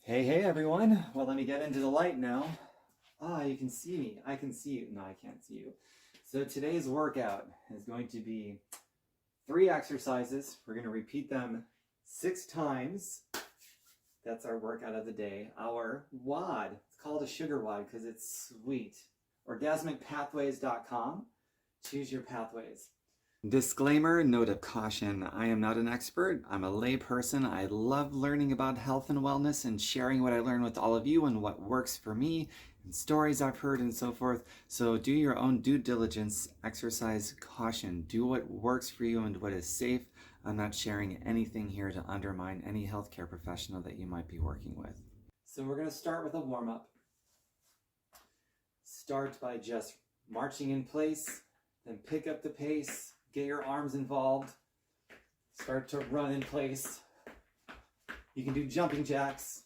Hey everyone. Well, let me get into the light now. You can see me. I can see you. No, I can't see you. So today's workout is going to be 3 exercises. We're going to repeat them 6 times. That's our workout of the day. Our WOD. It's called a sugar WOD because it's sweet. Orgasmicpathways.com. Choose your pathways. Disclaimer, note of caution. I am not an expert. I'm a lay person. I love learning about health and wellness and sharing what I learn with all of you and what works for me and stories I've heard and so forth. So do your own due diligence, exercise caution. Do what works for you and what is safe. I'm not sharing anything here to undermine any healthcare professional that you might be working with. So we're going to start with a warm-up. Start by just marching in place, then pick up the pace. Get your arms involved. Start to run in place. You can do jumping jacks.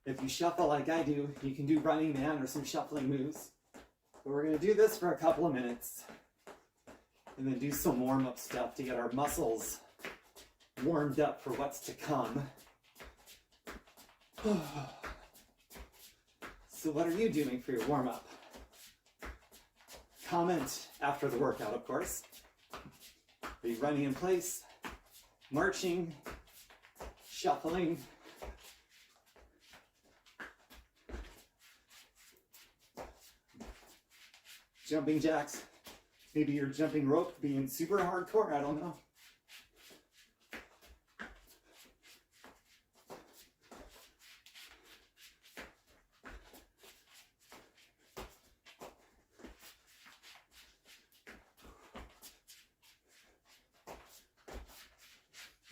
If you shuffle like I do, you can do running man or some shuffling moves. But we're going to do this for a couple of minutes. And then do some warm-up stuff to get our muscles warmed up for what's to come. So what are you doing for your warm-up? Comment after the workout, of course. Are you running in place, marching, shuffling? Jumping jacks. Maybe you're jumping rope, being super hardcore, I don't know.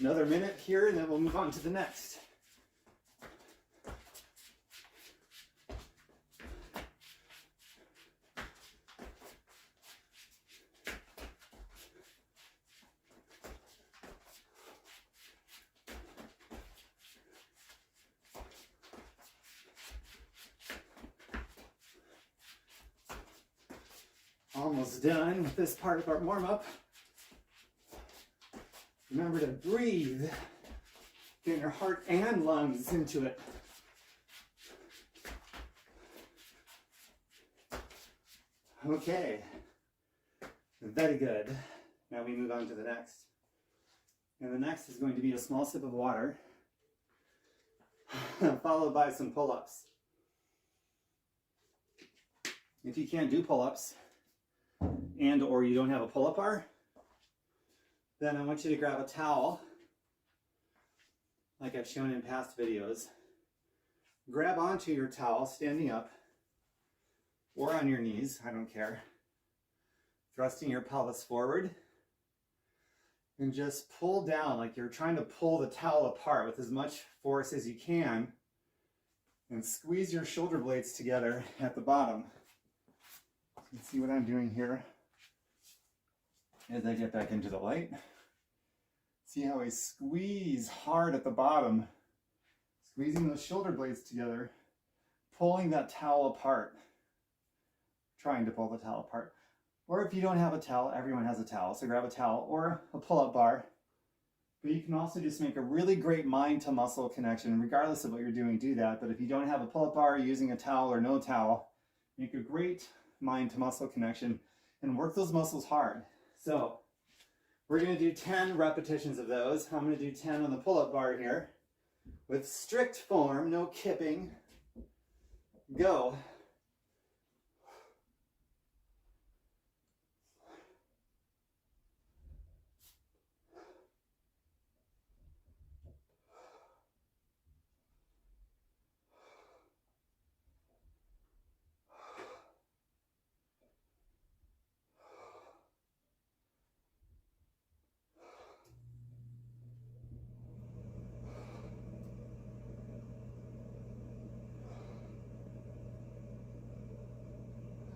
Another minute here and then we'll move on to the next. Almost done with this part of our warm-up. Remember to breathe, get your heart and lungs into it. Okay, very good. Now we move on to the next. And the next is going to be a small sip of water, followed by some pull-ups. If you can't do pull-ups, and or you don't have a pull-up bar, then I want you to grab a towel, like I've shown in past videos. Grab onto your towel, standing up, or on your knees, I don't care. Thrusting your pelvis forward, and just pull down like you're trying to pull the towel apart with as much force as you can, and squeeze your shoulder blades together at the bottom. You can see what I'm doing here as I get back into the light. See how I squeeze hard at the bottom, squeezing those shoulder blades together, pulling that towel apart, trying to pull the towel apart. Or if you don't have a towel, everyone has a towel, so grab a towel or a pull-up bar. But you can also just make a really great mind to muscle connection, regardless of what you're doing, do that. But if you don't have a pull-up bar, using a towel or no towel, make a great mind to muscle connection and work those muscles hard. So we're going to do 10 repetitions of those. I'm going to do 10 on the pull-up bar here with strict form, no kipping. Go.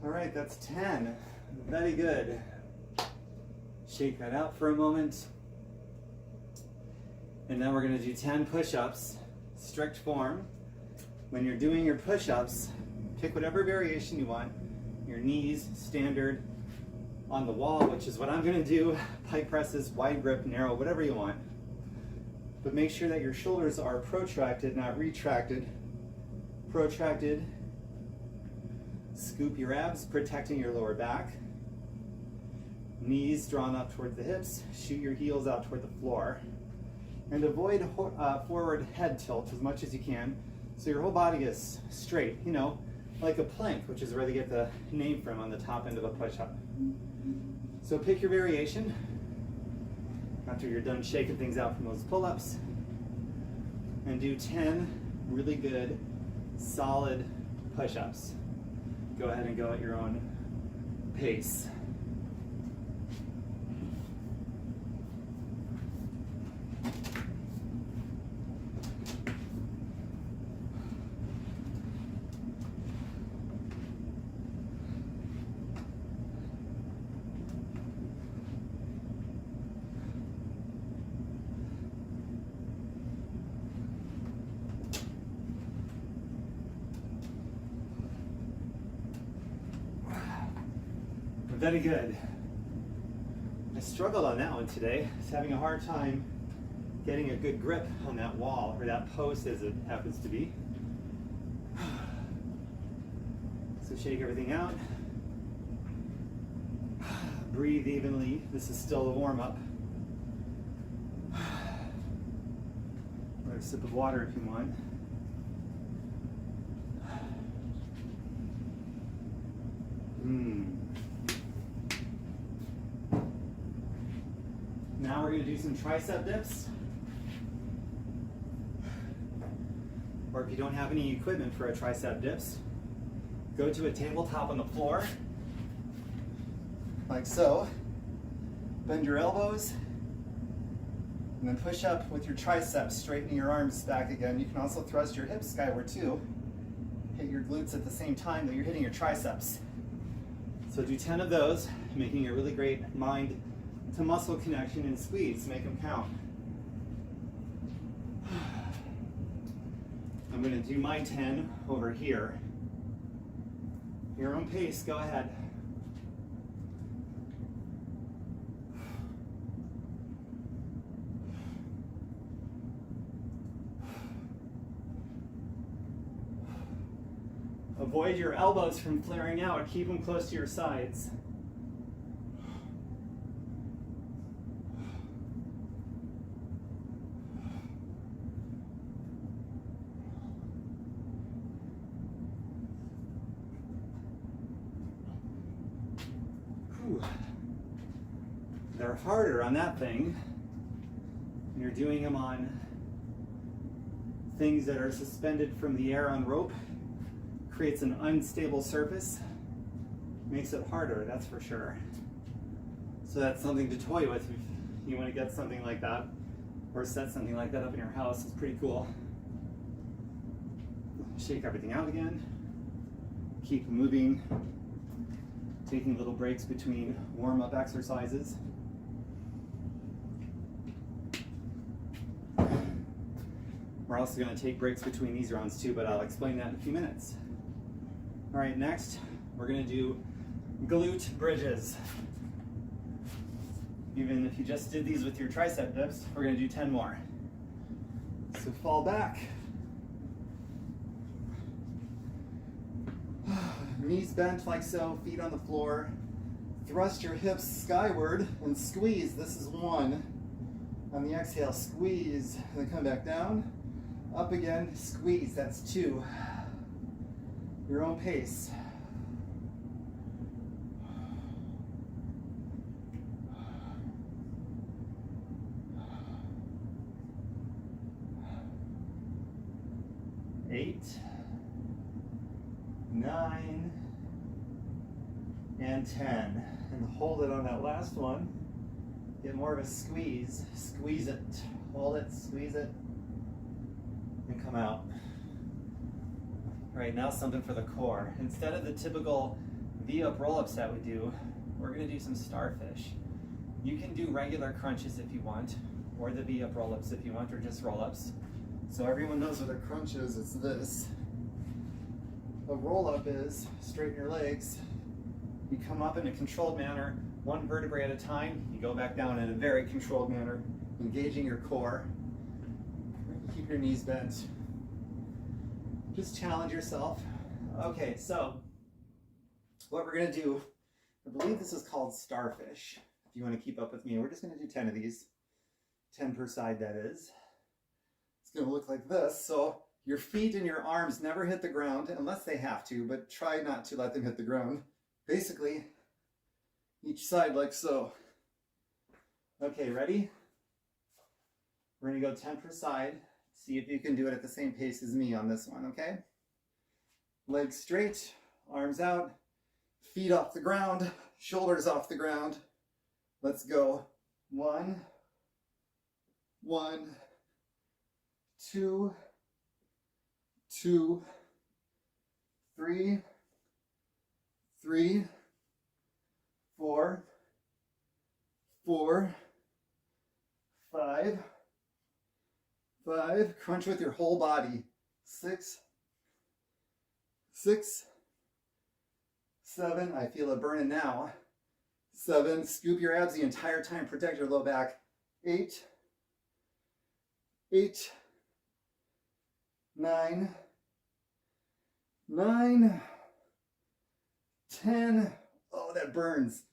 All right, that's 10. Very good. Shake that out for a moment. And then we're going to do 10 push-ups, strict form. When you're doing your push-ups, pick whatever variation you want. Your knees, standard, on the wall, which is what I'm going to do. Pike presses, wide grip, narrow, whatever you want. But make sure that your shoulders are protracted, not retracted. Protracted. Scoop your abs, protecting your lower back. Knees drawn up toward the hips. Shoot your heels out toward the floor. And avoid forward head tilt as much as you can, so your whole body is straight, you know, like a plank, which is where they get the name from on the top end of a push-up. So pick your variation after you're done shaking things out from those pull-ups, and do 10 really good, solid push-ups. Go ahead and go at your own pace. Very good. I struggled on that one today. I was having a hard time getting a good grip on that wall, or that post as it happens to be. So shake everything out. Breathe evenly. This is still the warm-up. Or a sip of water if you want. Now we're going to do some tricep dips. Or if you don't have any equipment for a tricep dips, go to a tabletop on the floor, like so. Bend your elbows, and then push up with your triceps, straightening your arms back again. You can also thrust your hips skyward too. Hit your glutes at the same time that you're hitting your triceps. So do 10 of those, making a really great mind to muscle connection, and squeeze, make them count. I'm going to do my 10 over here. Your own pace, go ahead. Avoid your elbows from flaring out, keep them close to your sides. They're harder on that thing. You're doing them on things that are suspended from the air on rope. Creates an unstable surface. Makes it harder, that's for sure. So that's something to toy with if you want to get something like that, or set something like that up in your house. It's pretty cool. Shake everything out again. Keep moving. Taking little breaks between warm-up exercises. We're also going to take breaks between these rounds too, but I'll explain that in a few minutes. All right, next we're going to do glute bridges. Even if you just did these with your tricep dips, we're going to do 10 more. So fall back. Knees bent like so, feet on the floor. Thrust your hips skyward and squeeze. This is 1. On the exhale, squeeze, then come back down. Up again, squeeze, that's 2. Your own pace. Eight, 9, and 10. And hold it on that last one. Get more of a squeeze. Squeeze it. Hold it, squeeze it, and come out. All right, now something for the core. Instead of the typical V-up roll-ups that we do, we're going to do some Starfish. You can do regular crunches if you want, or the V-up roll-ups if you want, or just roll-ups. So everyone knows what a crunch is. It's this. A roll-up is straighten your legs. You come up in a controlled manner, 1 vertebrae at a time. You go back down in a very controlled manner, engaging your core. your knees bent. Just challenge yourself. Okay, so what we're gonna do, I believe this is called Starfish. If you want to keep up with me, we're just gonna do 10 of these, 10 per side that is. It's gonna look like this. So your feet and your arms never hit the ground unless they have to, but try not to let them hit the ground. Basically, each side like so. Okay, ready? We're gonna go 10 per side. See if you can do it at the same pace as me on this one, okay? Legs straight, arms out, feet off the ground, shoulders off the ground. Let's go. 1, 1, 2, 2, 3, 3, 4, 4, 5, 5, crunch with your whole body. 6, 6, 7, I feel it burning now. 7, scoop your abs the entire time, protect your low back. 8, 8, 9, 9, 10, oh that burns.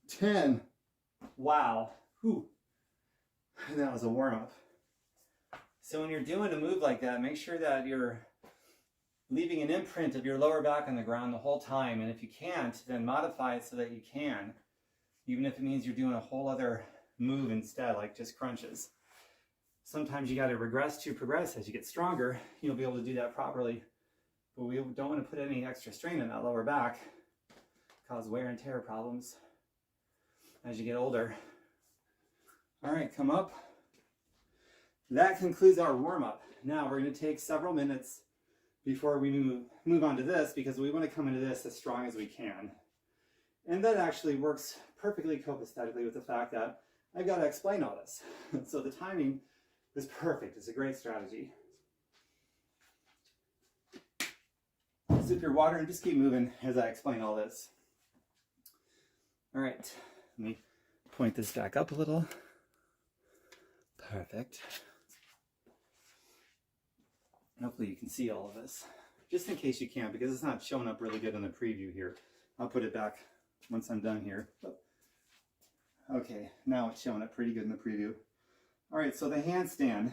10, wow, whew. And that was a warm-up. So when you're doing a move like that, make sure that you're leaving an imprint of your lower back on the ground the whole time. And if you can't, then modify it so that you can, even if it means you're doing a whole other move instead, like just crunches. Sometimes you got to regress to progress. As you get stronger, you'll be able to do that properly. But we don't want to put any extra strain in that lower back, cause wear and tear problems as you get older. All right, come up. That concludes our warm-up. Now we're going to take several minutes before we move on to this, because we want to come into this as strong as we can. And that actually works perfectly copaesthetically with the fact that I've got to explain all this. So the timing is perfect. It's a great strategy. Sip your water and just keep moving as I explain all this. All right, let me point this back up a little. Perfect. Hopefully you can see all of this, just in case you can't, because it's not showing up really good in the preview here. I'll put it back once I'm done here. Okay, now it's showing up pretty good in the preview. All right, so the handstand,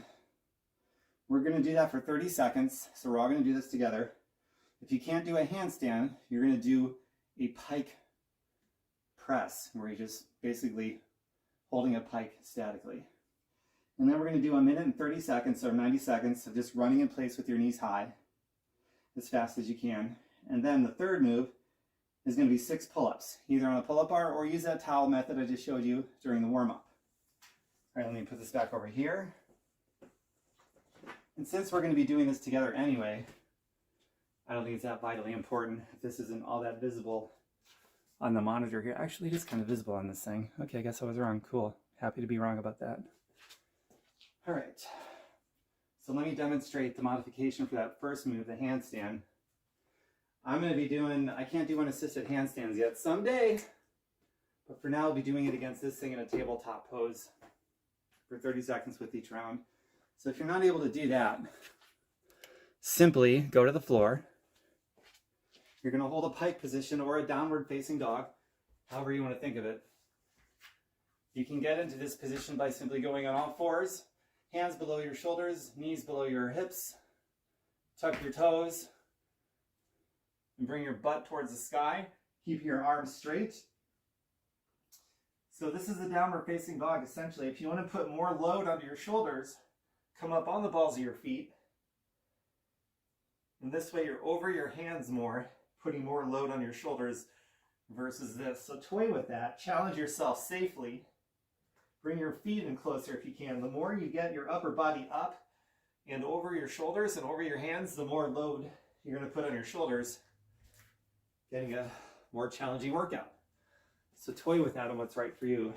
we're gonna do that for 30 seconds. So we're all gonna do this together. If you can't do a handstand, you're gonna do a pike press, where you're just basically holding a pike statically. And then we're going to do 1 minute and 30 seconds, or 90 seconds of just running in place with your knees high as fast as you can. And then the third move is going to be 6 pull-ups, either on a pull-up bar or use that towel method I just showed you during the warm-up. All right, let me put this back over here. And since we're going to be doing this together anyway, I don't think it's that vitally important if this isn't all that visible on the monitor here. Actually, it is kind of visible on this thing. Okay, I guess I was wrong. Cool. Happy to be wrong about that. All right, so let me demonstrate the modification for that first move, the handstand. I'm going to be doing, I can't do unassisted handstands yet, someday, but for now I'll be doing it against this thing in a tabletop pose for 30 seconds with each round. So if you're not able to do that, simply go to the floor. You're going to hold a pike position or a downward facing dog, however you want to think of it. You can get into this position by simply going on all fours. Hands below your shoulders, knees below your hips. Tuck your toes and bring your butt towards the sky. Keep your arms straight. So this is a downward facing dog essentially. If you want to put more load onto your shoulders, come up on the balls of your feet. And this way you're over your hands more, putting more load on your shoulders versus this. So toy with that, challenge yourself safely. Bring your feet in closer if you can. The more you get your upper body up and over your shoulders and over your hands, the more load you're going to put on your shoulders, getting a more challenging workout. So toy with that and what's right for you.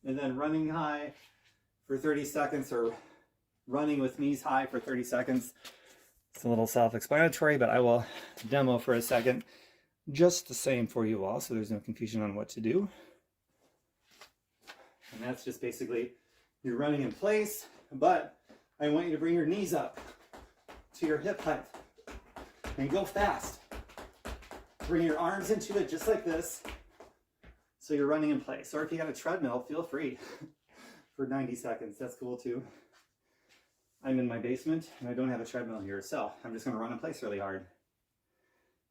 And then running high for 30 seconds, or running with knees high for 30 seconds. It's a little self-explanatory, but I will demo for a second just the same for you all, so there's no confusion on what to do. And that's just basically, you're running in place, but I want you to bring your knees up to your hip height and go fast. Bring your arms into it just like this, so you're running in place. Or if you got a treadmill, feel free for 90 seconds. That's cool too. I'm in my basement and I don't have a treadmill here, so I'm just gonna run in place really hard.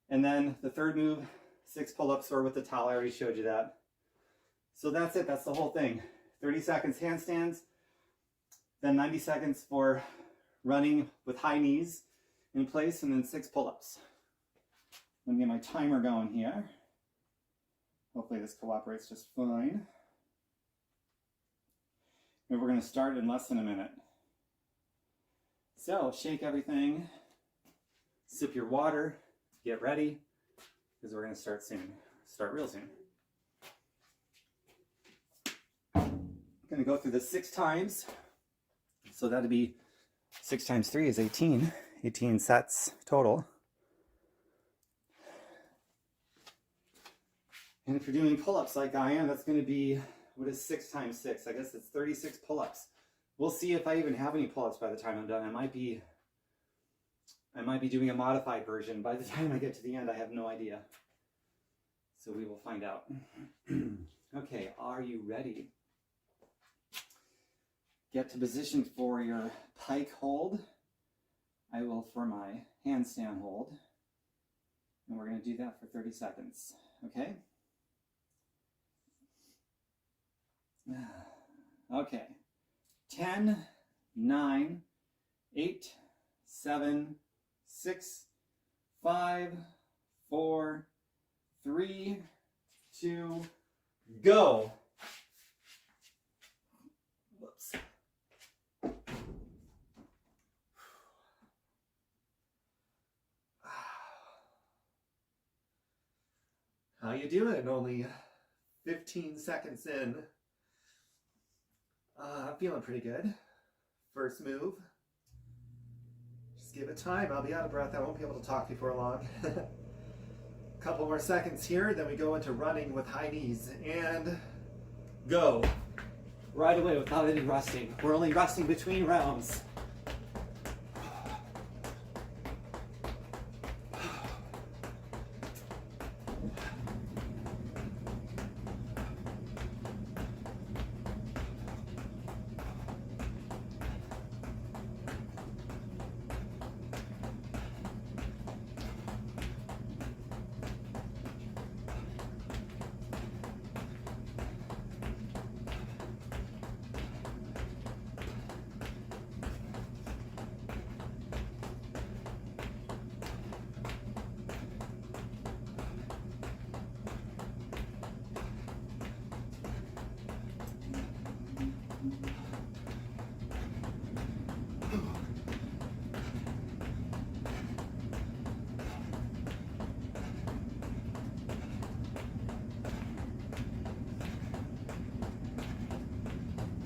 And then the third move, 6 pull-ups or with the towel. I already showed you that. So that's it, that's the whole thing. 30 seconds handstands, then 90 seconds for running with high knees in place, and then 6 pull-ups. Let me get my timer going here. Hopefully this cooperates just fine. And we're gonna start in less than a minute. So shake everything, sip your water, get ready, because we're gonna start soon. Start real soon. I'm gonna go through this 6 times. So that'd be 6 times 3 is 18. 18 sets total. And if you're doing pull-ups like I am, that's going to be, what is 6 times 6? I guess it's 36 pull-ups. We'll see if I even have any pull-ups by the time I'm done. I might be doing a modified version. By the time I get to the end, I have no idea. So we will find out. Okay, are you ready? Get to position for your pike hold. I will for my handstand hold. And we're going to do that for 30 seconds. Okay? Okay. 10, 9, 8, 7, 6, 5, 4, 3, 2, go. Whoops. How you doing? Only 15 seconds in. I'm feeling pretty good. First move. Just give it time. I'll be out of breath. I won't be able to talk before long. Couple more seconds here, then we go into running with high knees. And go. Right away without any resting. We're only resting between rounds.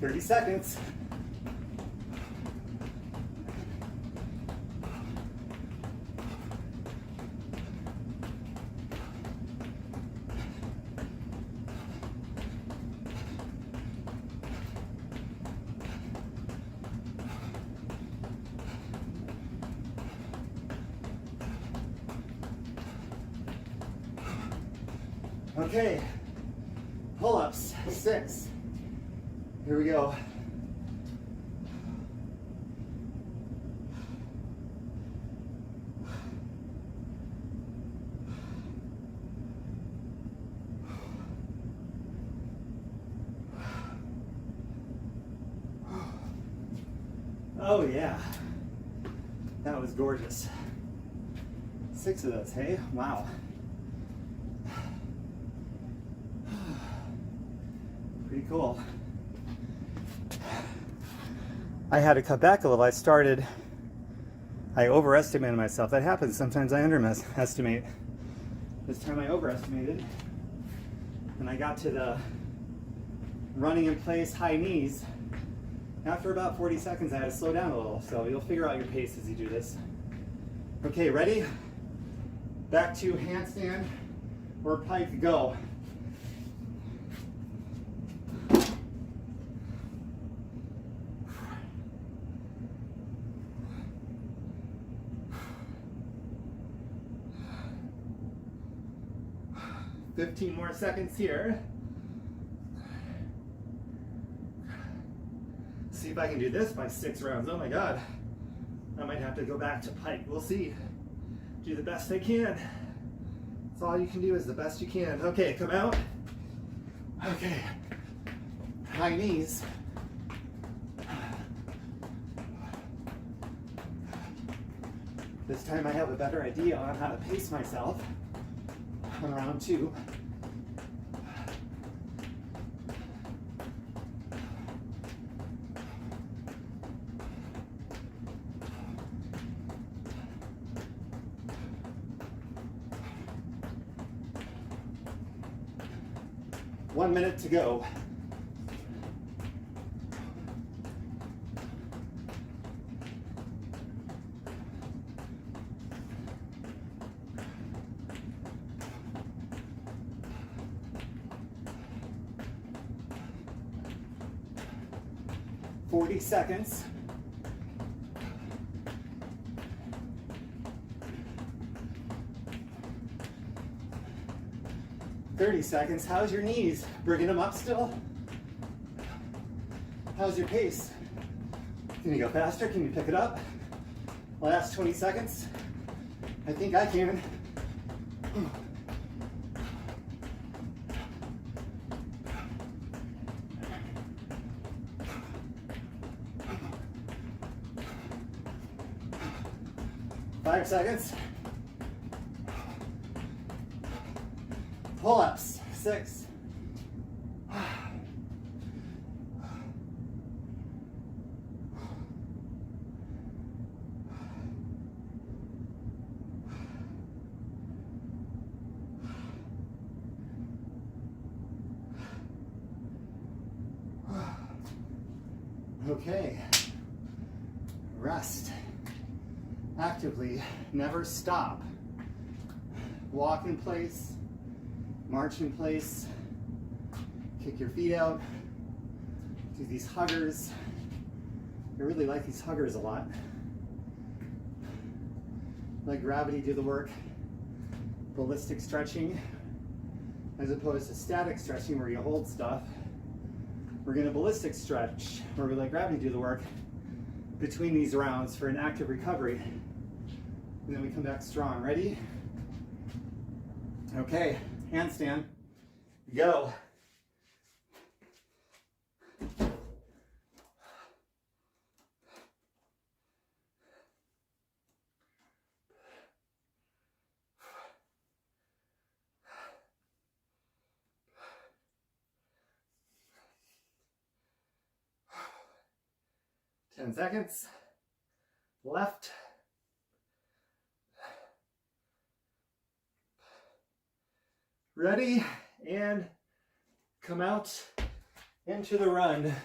Thirty seconds. Okay, pull-ups, 6. Here we go. Oh yeah, that was gorgeous. 6 of those, hey? Wow. Pretty cool. I had to cut back a little. I overestimated myself. That happens. Sometimes I underestimate. This time I overestimated. And I got to the running in place high knees. After about 40 seconds, I had to slow down a little. So you'll figure out your pace as you do this. Okay, ready? Back to handstand or pike, go. 15 more seconds here. See if I can do this by 6 rounds. Oh my God. I might have to go back to pike. We'll see. Do the best I can. That's all you can do is the best you can. Okay, come out. Okay. High knees. This time I have a better idea on how to pace myself on round 2. One minute to go. Seconds. 30 seconds. How's your knees? Bringing them up still? How's your pace? Can you go faster? Can you pick it up? Last 20 seconds. I think I can. Five seconds. Pull-ups. 6. Okay. Rest. Actively never stop. Walk in place, march in place, kick your feet out, do these huggers. I really like these huggers a lot. Let gravity do the work. Ballistic stretching as opposed to static stretching where you hold stuff. We're going to ballistic stretch where we let gravity do the work between these rounds for an active recovery. And then we come back strong. Ready? Okay, handstand. Go. Ten seconds. Left. Ready, and come out into the run.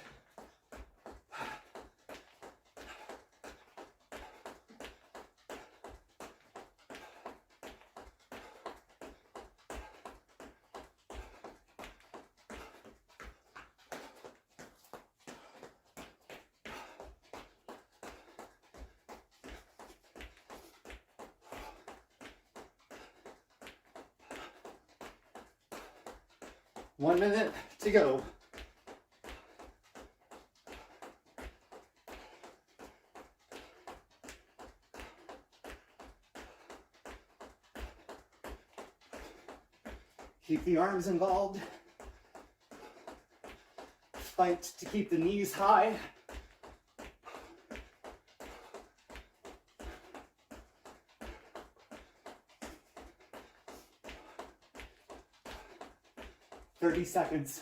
One minute to go. Keep the arms involved. Fight to keep the knees high. Seconds.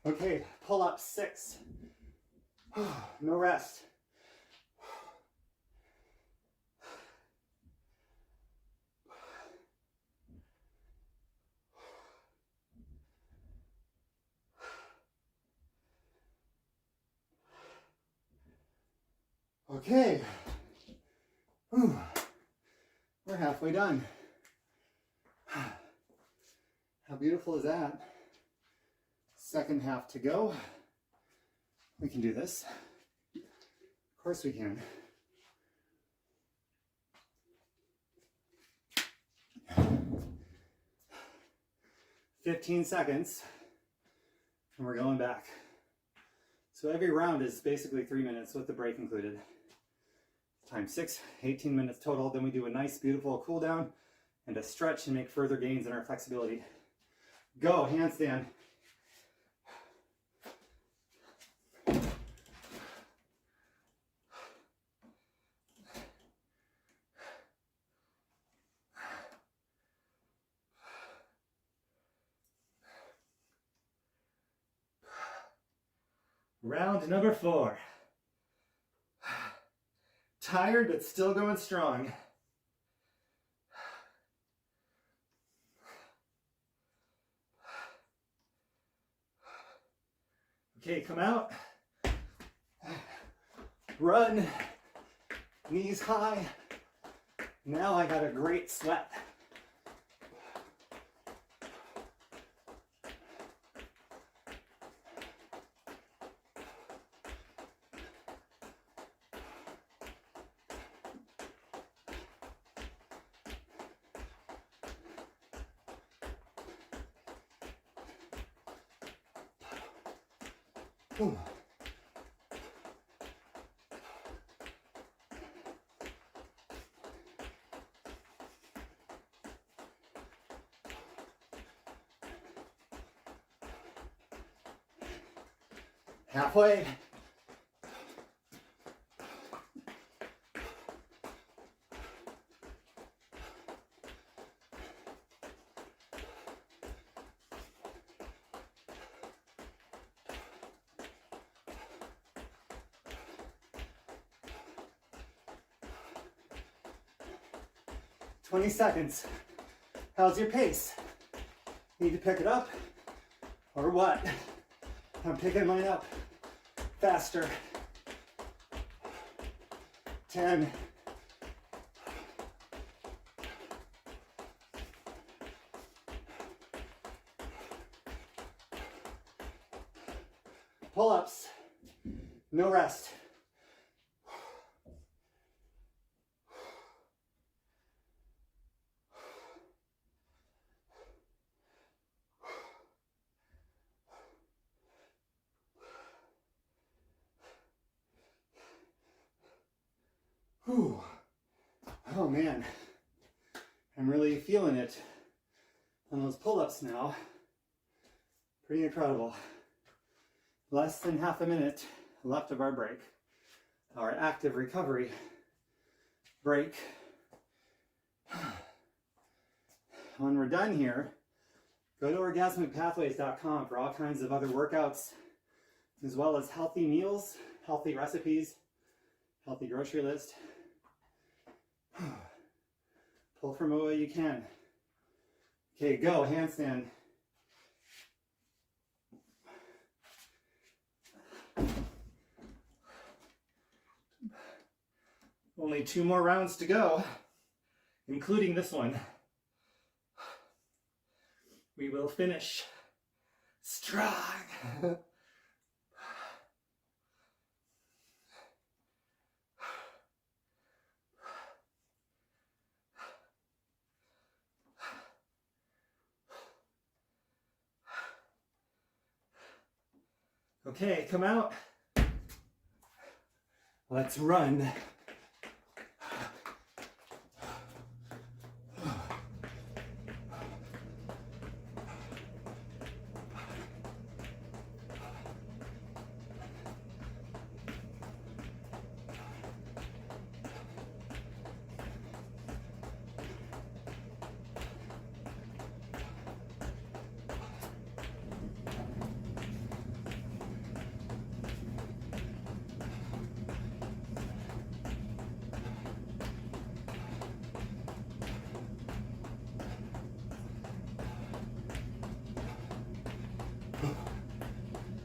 Okay, pull up 6. No rest. Okay. Whew. We're halfway done. How beautiful is that? Second half to go. We can do this. Of course we can. "15 seconds, and we're going back." So every round is basically 3 minutes with the break included. Times 6, 18 minutes total. Then we do a nice, beautiful cool down and a stretch and make further gains in our flexibility. Go, handstand. Round number 4. Tired, but still going strong. Okay, come out. Run. Knees high. Now I got a great sweat. Ooh. Halfway. "20 seconds. How's your pace? Need to pick it up or what?" I'm picking mine up faster. 10. Pull-ups. No rest. Whew. Oh man, I'm really feeling it on those pull-ups now. Pretty incredible. Less than half a minute left of our break, our active recovery break. When we're done here, go to orgasmicpathways.com for all kinds of other workouts, as well as healthy meals, healthy recipes, healthy grocery list. Pull from what you can. Okay, go, handstand. Only 2 more rounds to go, including this one. We will finish strong. Okay, come out. Let's run.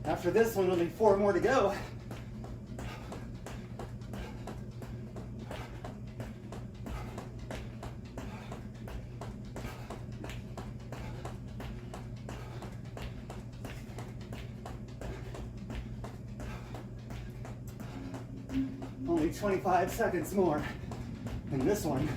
After this one, only 4 more to go. 25 seconds more than this one.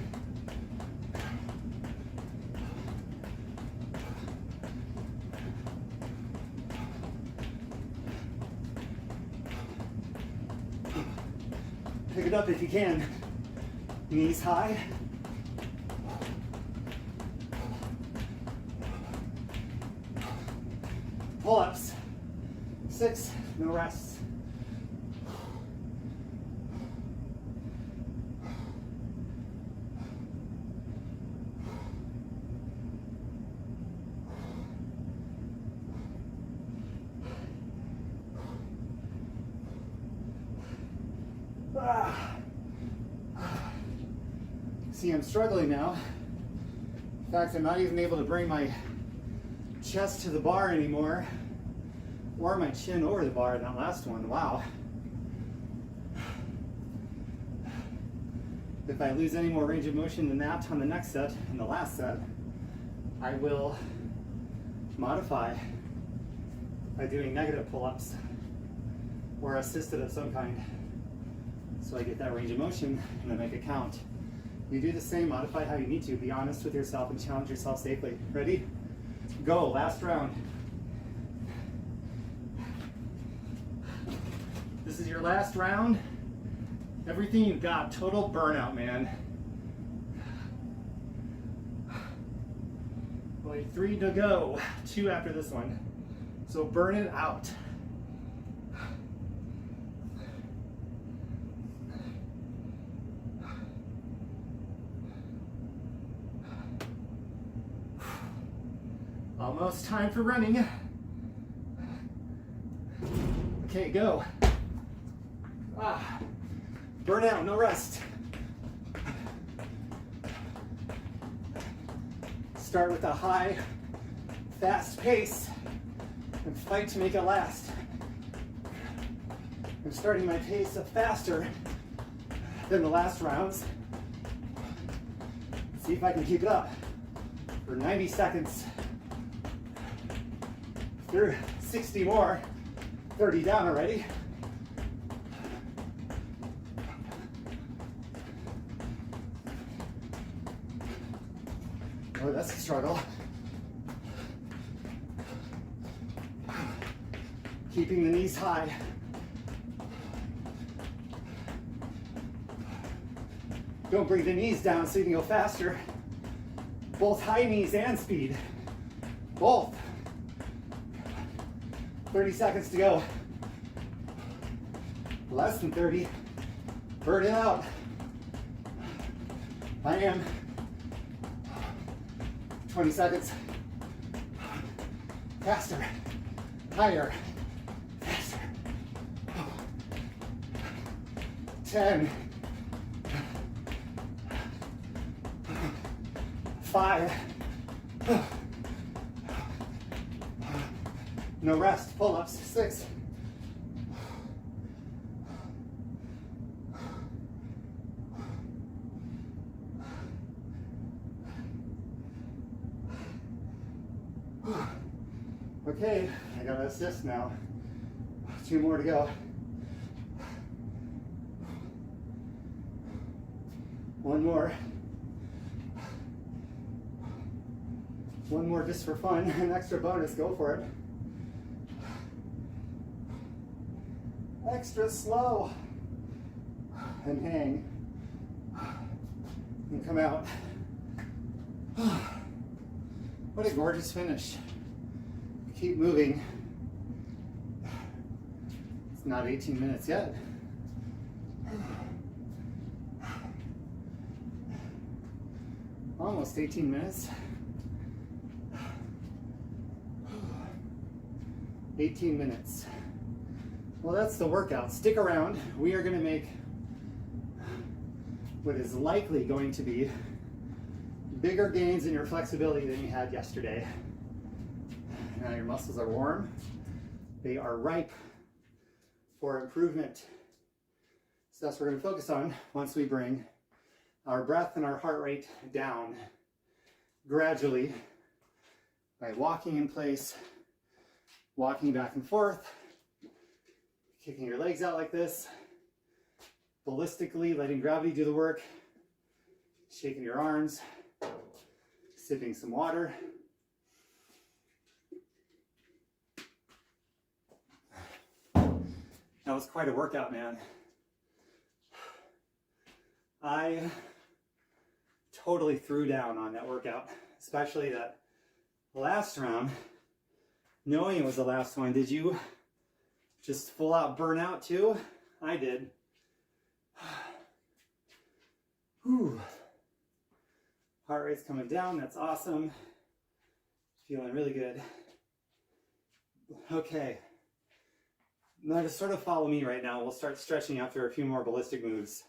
Pick it up if you can. Knees high. Pull-ups. 6, no rests. See, I'm struggling now. In fact, I'm not even able to bring my chest to the bar anymore, or my chin over the bar in that last one. Wow. If I lose any more range of motion than that on the next set and the last set, I will modify by doing negative pull-ups or assisted of some kind, so I get that range of motion and I make it count. You do the same, modify how you need to. Be honest with yourself and challenge yourself safely. Ready? Go, last round. This is your last round. Everything you've got, total burnout, man. Only 3 to go, 2 after this one. So burn it out. Almost time for running. Okay, go. Burn out, no rest. Start with a high, fast pace and fight to make it last. I'm starting my pace up faster than the last rounds. See if I can keep it up for 90 seconds. Through 60 more, 30 down already. Oh, that's a struggle. Keeping the knees high. Don't bring the knees down so you can go faster. Both high knees and speed. Both. 30 seconds to go. Less than 30. Burn it out. I am. 20 seconds. Faster. Higher. Faster. 10. 5. No rest, pull-ups, 6. Okay, I got an assist now. 2 more to go. 1 more. 1 more just for fun, an extra bonus, go for it. Extra slow. And hang. And come out. What a gorgeous finish. Keep moving. It's not 18 minutes yet. Almost 18 minutes. 18 minutes. Well, that's the workout. Stick around. We are going to make what is likely going to be bigger gains in your flexibility than you had yesterday. Now your muscles are warm. They are ripe for improvement. So that's what we're going to focus on once we bring our breath and our heart rate down gradually by walking in place, walking back and forth, kicking your legs out like this, ballistically, letting gravity do the work, shaking your arms, sipping some water. That was quite a workout, man. I totally threw down on that workout, especially that last round. Knowing it was the last one, did you just full out burn out too? I did. Whew. Heart rate's coming down, that's awesome. Feeling really good. Okay. Now just sort of follow me right now. We'll start stretching after a few more ballistic moves.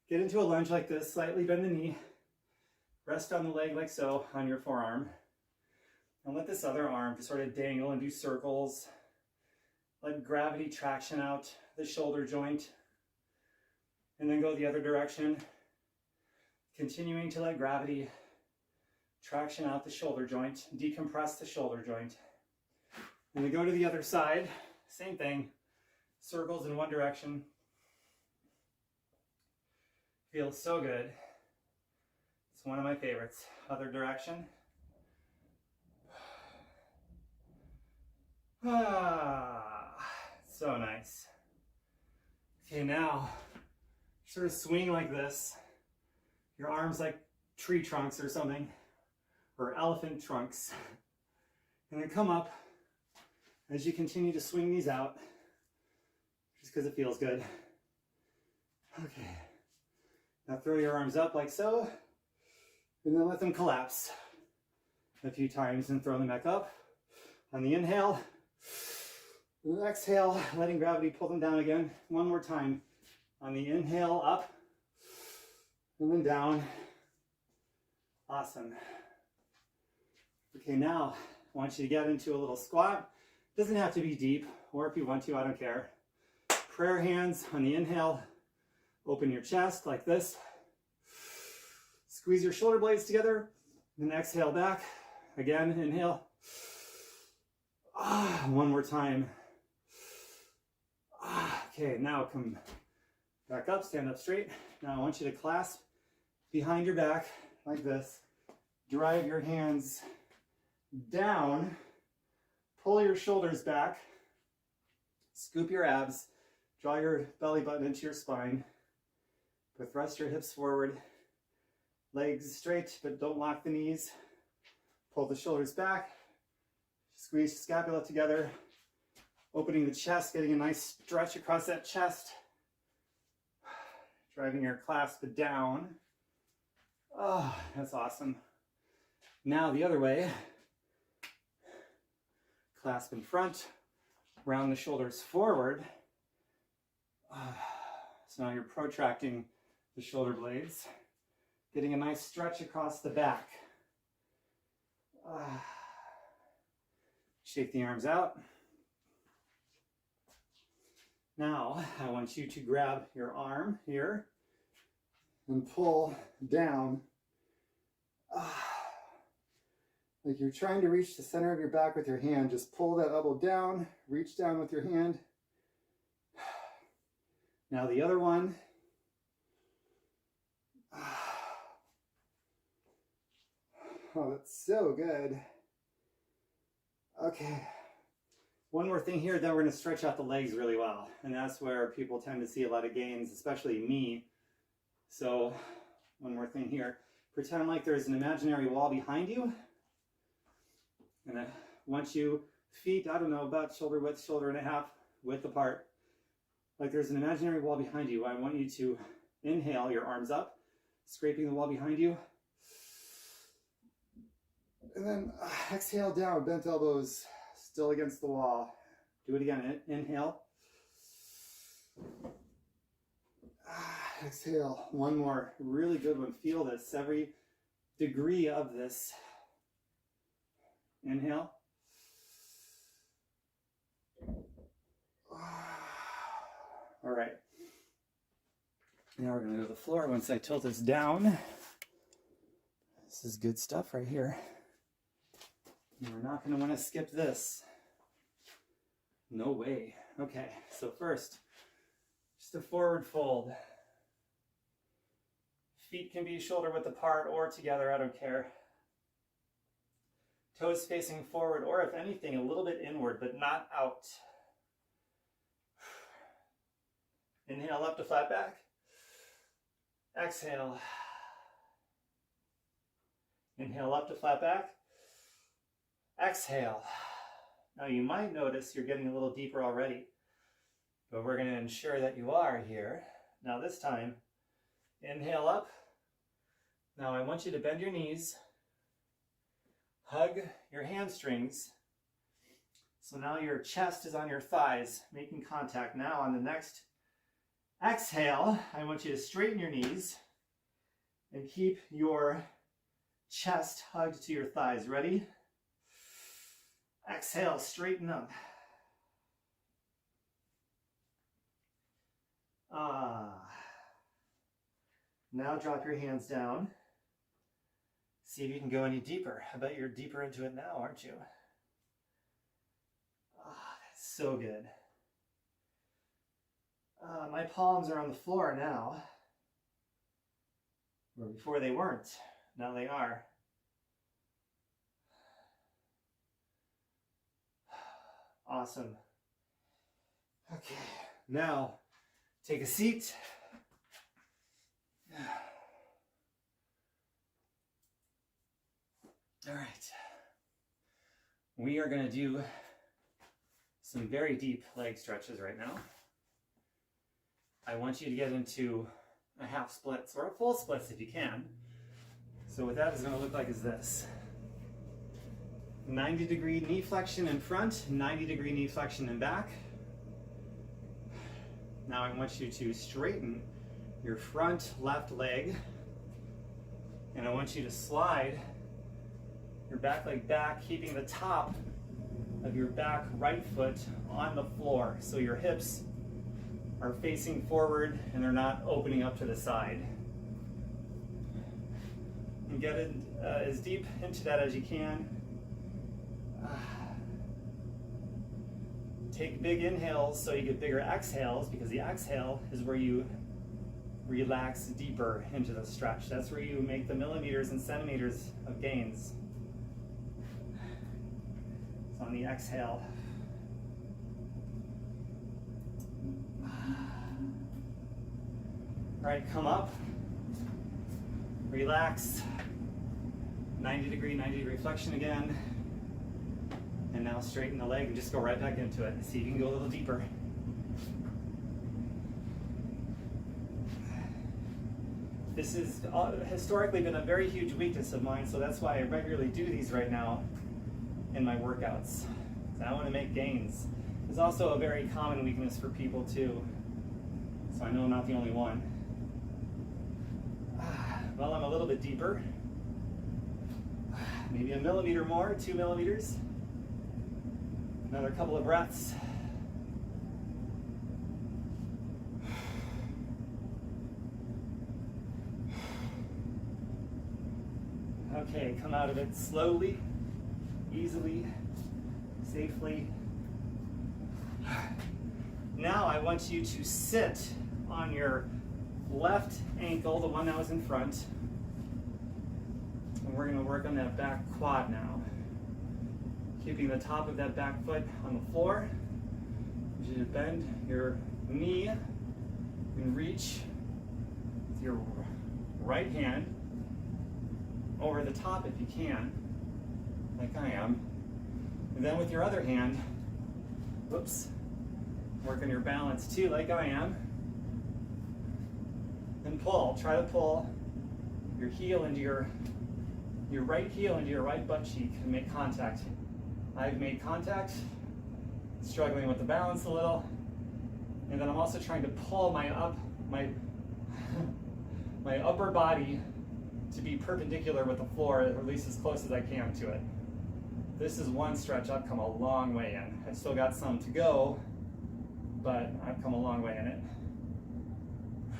Get into a lunge like this, slightly bend the knee. Rest on the leg like so, on your forearm. And let this other arm just sort of dangle and do circles. Let gravity traction out the shoulder joint. And then go the other direction. Continuing to let gravity traction out the shoulder joint, decompress the shoulder joint. And then go to the other side, same thing. Circles in one direction. Feels so good. It's one of my favorites. Other direction. Ah, so nice. Okay, now sort of swing like this. Your arms like tree trunks or something, or elephant trunks. And then come up as you continue to swing these out, just because it feels good. Okay. Now throw your arms up like so, and then let them collapse a few times and throw them back up. On the inhale, and exhale, letting gravity pull them down again. One more time. On the inhale, up, and then down. Awesome. Okay, now I want you to get into a little squat. Doesn't have to be deep, or if you want to, I don't care. Prayer hands on the inhale. Open your chest like this. Squeeze your shoulder blades together. Then exhale back. Again, inhale. One more time. Okay, now come back up, stand up straight. Now I want you to clasp behind your back like this. Drive your hands down. Pull your shoulders back. Scoop your abs. Draw your belly button into your spine. But thrust your hips forward. Legs straight, but don't lock the knees. Pull the shoulders back. Squeeze the scapula together. Opening the chest, getting a nice stretch across that chest. Driving your clasp down. Oh, that's awesome. Now the other way. Clasp in front. Round the shoulders forward. So now you're protracting the shoulder blades. Getting a nice stretch across the back. Shake the arms out. Now, I want you to grab your arm here and pull down. Like you're trying to reach the center of your back with your hand. Just pull that elbow down, reach down with your hand. Now the other one. Oh, that's so good. Okay. One more thing here, then we're going to stretch out the legs really well. And that's where people tend to see a lot of gains, especially me. So, one more thing here. Pretend like there's an imaginary wall behind you. And I want you, feet, I don't know, about shoulder width, shoulder and a half width apart. Like there's an imaginary wall behind you. I want you to inhale, your arms up, scraping the wall behind you. And then exhale down, bent elbows still against the wall. Do it again. Inhale. Exhale. One more. Really good one. Feel this. Every degree of this. Inhale. All right. Now we're going to go to the floor once I tilt this down. This is good stuff right here. We're not going to want to skip this. No way. Okay, so first, Just a forward fold. Feet can be shoulder width apart or together, I don't care. Toes facing forward, or if anything, a little bit inward, but not out. Inhale up to flat back. Exhale. Inhale up to flat back. Exhale. Now you might notice you're getting a little deeper already, but we're going to ensure that you are here. Now this time, inhale up. Now I want you to bend your knees, hug your hamstrings. So now your chest is on your thighs, making contact. Now on the next exhale, I want you to straighten your knees and keep your chest hugged to your thighs. Ready? Exhale, straighten up. Now drop your hands down. See if you can go any deeper. I bet you're deeper into it now, aren't you? That's so good. My palms are on the floor now. Where before they weren't. Now they are. Awesome. Okay, now take a seat. All right. We are going to do some very deep leg stretches right now. I want you to get into a half splits or a full splits if you can. So what that is going to look like is this. 90-degree knee flexion in front, 90-degree knee flexion in back. Now I want you to straighten your front left leg, and I want you to slide your back leg back, keeping the top of your back right foot on the floor. So your hips are facing forward and they're not opening up to the side. And get it as deep into that as you can. Take big inhales so you get bigger exhales, because the exhale is where you relax deeper into the stretch. That's where you make the millimeters and centimeters of gains. So on the exhale. All right, come up, relax, 90-degree flexion again, and now straighten the leg and just go right back into it. See if you can go a little deeper. This has historically been a very huge weakness of mine, so that's why I regularly do these right now in my workouts. I want to make gains. It's also a very common weakness for people too, so I know I'm not the only one. Well, I'm a little bit deeper. Maybe a millimeter more, 2 millimeters. Another couple of breaths. Okay, come out of it slowly, easily, safely. Now I want you to sit on your left ankle, the one that was in front. And we're going to work on that back quad now. Keeping the top of that back foot on the floor. I want you to bend your knee and reach with your right hand over the top if you can, like I am. And then with your other hand, whoops, work on your balance too, like I am. And pull. Try to pull your heel into your right heel into your right butt cheek and make contact. I've made contact, struggling with the balance a little, and then I'm also trying to pull my upper body to be perpendicular with the floor, or at least as close as I can to it. This is one stretch I've come a long way in. I've still got some to go, but I've come a long way in it.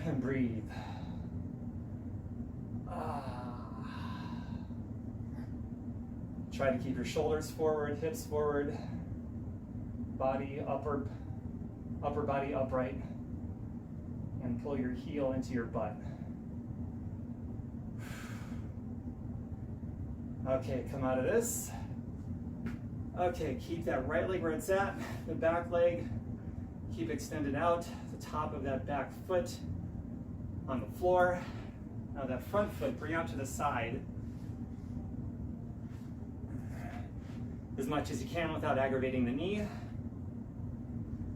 And breathe. Try to keep your shoulders forward, hips forward, body upper body upright. and pull your heel into your butt. Okay, come out of this. Okay, keep that right leg where it's at, the back leg, keep extended out, the top of that back foot on the floor. Now that front foot, bring out to the side as much as you can without aggravating the knee.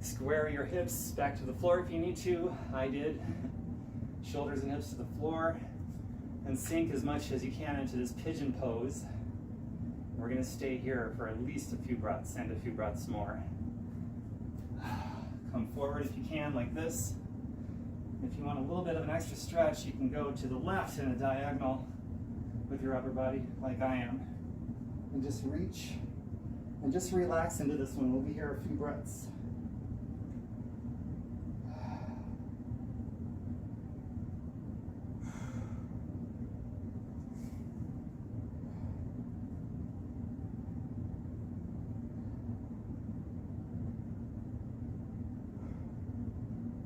Square your hips back to the floor if you need to. I did. Shoulders and hips to the floor. And sink as much as you can into this pigeon pose. We're going to stay here for at least a few breaths and a few breaths more. Come forward if you can, like this. If you want a little bit of an extra stretch, you can go to the left in a diagonal with your upper body, like I am. And just reach and just relax into this one. We'll be here a few breaths.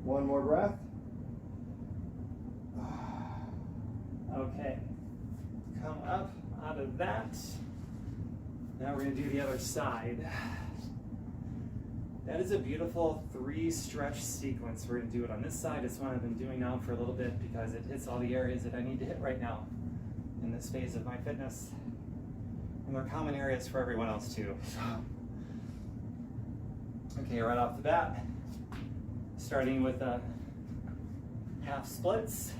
One more breath. Okay. Come up out of that. Now we're going to do the other side. That is a beautiful 3 stretch sequence. We're going to do it on this side. It's one I've been doing now for a little bit because it hits all the areas that I need to hit right now in this phase of my fitness. And they're common areas for everyone else too. Okay, right off the bat, starting with half splits.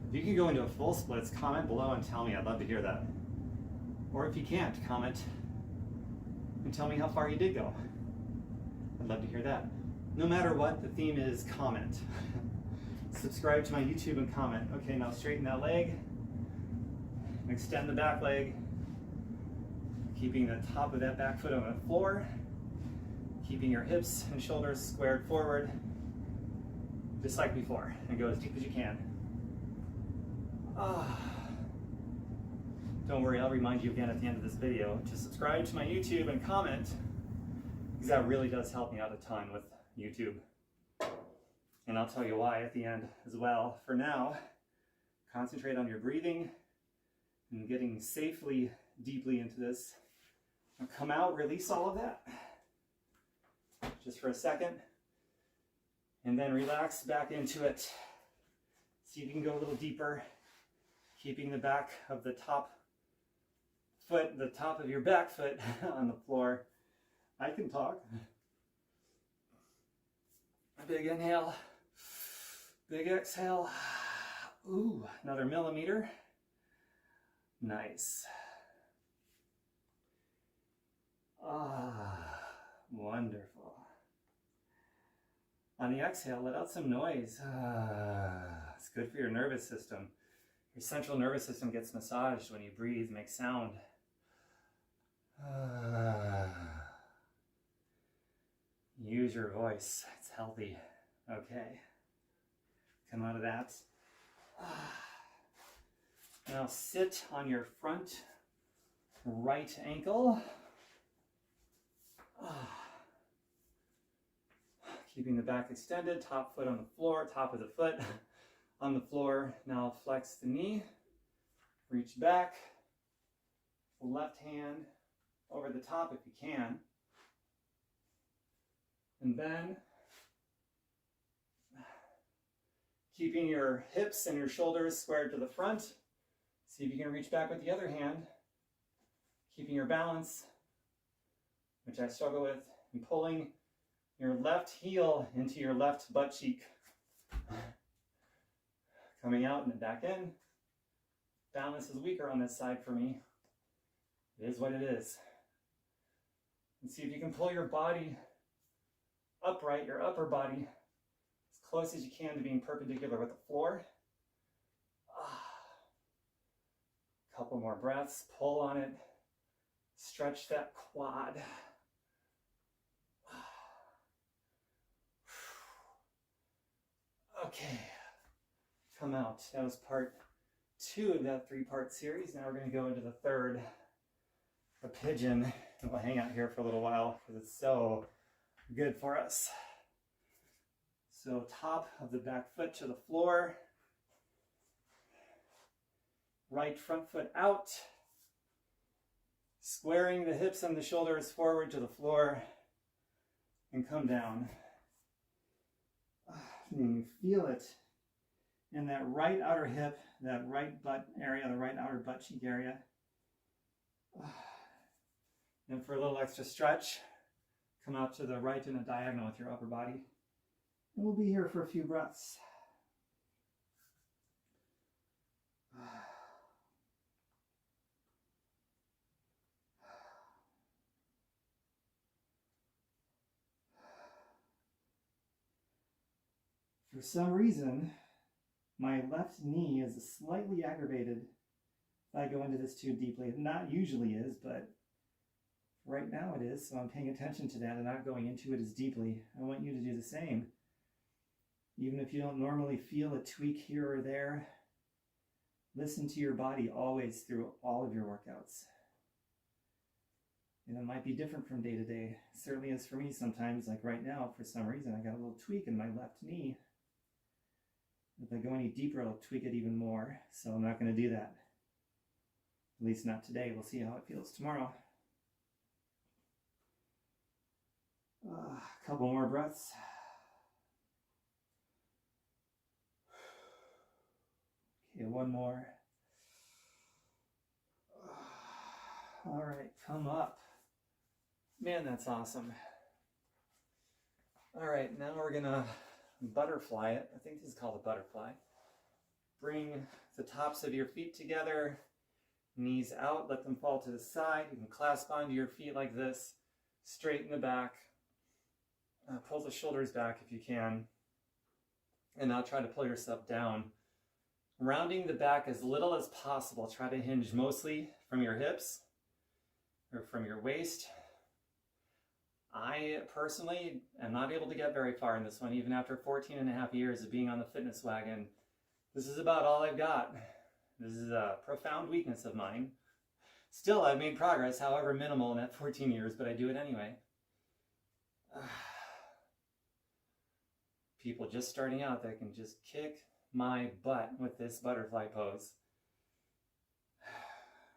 If you can go into a full splits, comment below and tell me. I'd love to hear that. Or if you can't, comment and tell me how far you did go. I'd love to hear that. No matter what, the theme is comment. Subscribe to my YouTube and comment. Okay, now straighten that leg. Extend the back leg. Keeping the top of that back foot on the floor. Keeping your hips and shoulders squared forward, just like before, and go as deep as you can. Don't worry, I'll remind you again at the end of this video to subscribe to my YouTube and comment, because that really does help me out a ton with YouTube. And I'll tell you why at the end as well. For now, concentrate on your breathing and getting safely, deeply into this. Now come out, release all of that. Just for a second, and then relax back into it. See if you can go a little deeper, keeping the back of the top foot, the top of your back foot on the floor. I can talk. Big inhale, big exhale. Ooh, another millimeter. Nice. Wonderful. On the exhale, let out some noise. It's good for your nervous system. Your central nervous system gets massaged when you breathe, make sound. Use your voice, it's healthy. Okay, come out of that. Now sit on your front right ankle. Keeping the back extended, top foot on the floor, top of the foot on the floor. Now flex the knee, reach back, left hand over the top if you can. And then keeping your hips and your shoulders squared to the front. See if you can reach back with the other hand. Keeping your balance, which I struggle with, and pulling your left heel into your left butt cheek. Coming out and then back in. Balance is weaker on this side for me. It is what it is. And see if you can pull your body upright, your upper body, as close as you can to being perpendicular with the floor. Couple more breaths, pull on it, stretch that quad. Okay, come out. That was part 2 of that 3-part series. Now we're going to go into the third, a pigeon, and we'll hang out here for a little while because it's so good for us. So top of the back foot to the floor. Right front foot out. Squaring the hips and the shoulders forward to the floor. And come down. And you feel it in that right outer hip, that right butt area, the right outer butt cheek area. And for a little extra stretch, come out to the right in a diagonal with your upper body. And we'll be here for a few breaths. For some reason, my left knee is slightly aggravated if I go into this too deeply. It not usually is, but right now it is, so I'm paying attention to that and not going into it as deeply. I want you to do the same. Even if you don't normally feel a tweak here or there, listen to your body always through all of your workouts. And it might be different from day to day. It certainly is for me sometimes, like right now, for some reason, I got a little tweak in my left knee. If I go any deeper, it'll tweak it even more. So I'm not going to do that. At least not today. We'll see how it feels tomorrow. A couple more breaths. Okay, one more. All right, come up. Man, that's awesome. All right, now we're gonna butterfly it. I think this is called a butterfly. Bring the tops of your feet together, knees out, let them fall to the side. You can clasp onto your feet like this, straighten the back, pull the shoulders back if you can, and now try to pull yourself down. Rounding the back as little as possible. Try to hinge mostly from your hips or from your waist. I personally am not able to get very far in this one, even after 14 and a half years of being on the fitness wagon. This is about all I've got. This is a profound weakness of mine. Still, I've made progress, however minimal in that 14 years, but I do it anyway. People just starting out that can just kick my butt with this butterfly pose.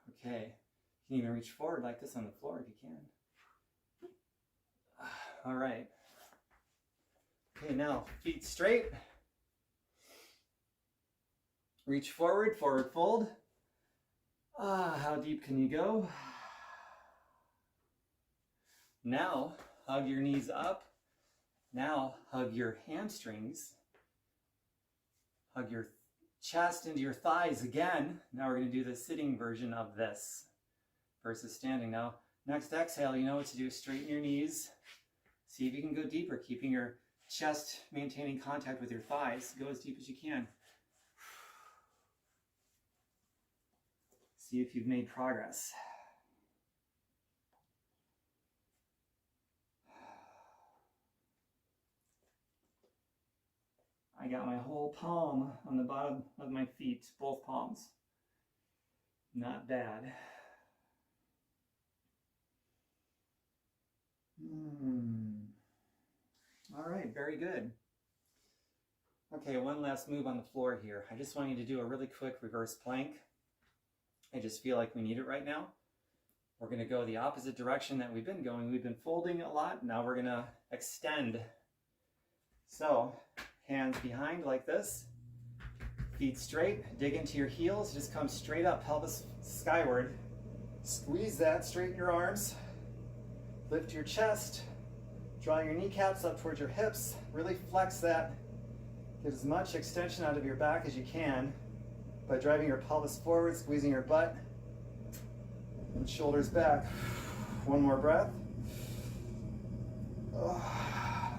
Okay, you can even reach forward like this on the floor if you can. All right. Okay, now feet straight. Reach forward, forward fold. How deep can you go? Now hug your knees up. Now hug your hamstrings. Hug your chest into your thighs again. Now we're going to do the sitting version of this versus standing. Now, next exhale, you know what to do. Straighten your knees. See if you can go deeper, keeping your chest maintaining contact with your thighs. Go as deep as you can. See if you've made progress. I got my whole palm on the bottom of my feet, both palms. Not bad. All right, very good. Okay, one last move on the floor here. I just want you to do a really quick reverse plank. I just feel like we need it right now. We're going to go the opposite direction that we've been going. We've been folding a lot. Now we're going to extend. So, hands behind like this, feet straight, dig into your heels, just come straight up, pelvis skyward. Squeeze that, straighten your arms, lift your chest, draw your kneecaps up towards your hips, really flex that. Get as much extension out of your back as you can by driving your pelvis forward, squeezing your butt, and shoulders back. One more breath.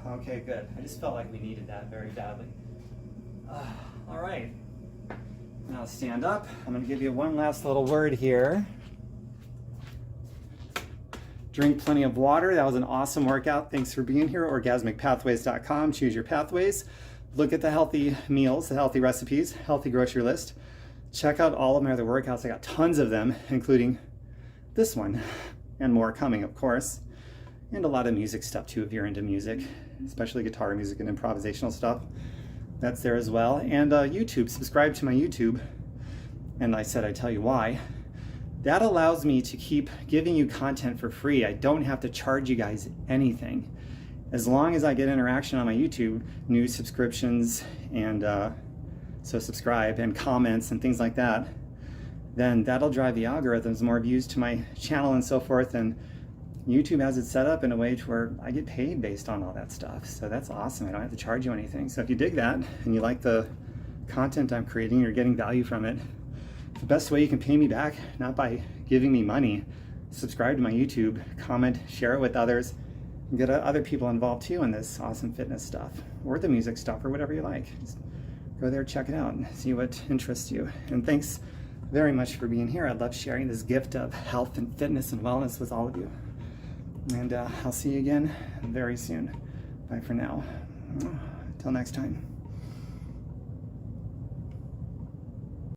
Okay, good. I just felt like we needed that very badly. All right. Now stand up. I'm going to give you one last little word here. Drink plenty of water. That was an awesome workout. Thanks for being here. Orgasmicpathways.com. Choose your pathways. Look at the healthy meals, the healthy recipes, healthy grocery list. Check out all of my other workouts. I got tons of them, including this one and more coming, of course. And a lot of music stuff too if you're into music. especially guitar music and improvisational stuff. That's there as well. And YouTube, subscribe to my YouTube. And I said I'd tell you why. That allows me to keep giving you content for free. I don't have to charge you guys anything. As long as I get interaction on my YouTube, new subscriptions and so subscribe and comments and things like that, then that'll drive the algorithms, more views to my channel and so forth. And YouTube has it set up in a way to where I get paid based on all that stuff. So that's awesome. I don't have to charge you anything. So if you dig that and you like the content I'm creating, you're getting value from it, the best way you can pay me back, not by giving me money, subscribe to my YouTube, comment, share it with others, and get other people involved too in this awesome fitness stuff or the music stuff or whatever you like. Just go there, check it out, and see what interests you. And thanks very much for being here. I love sharing this gift of health and fitness and wellness with all of you. And I'll see you again very soon. Bye for now. Till next time.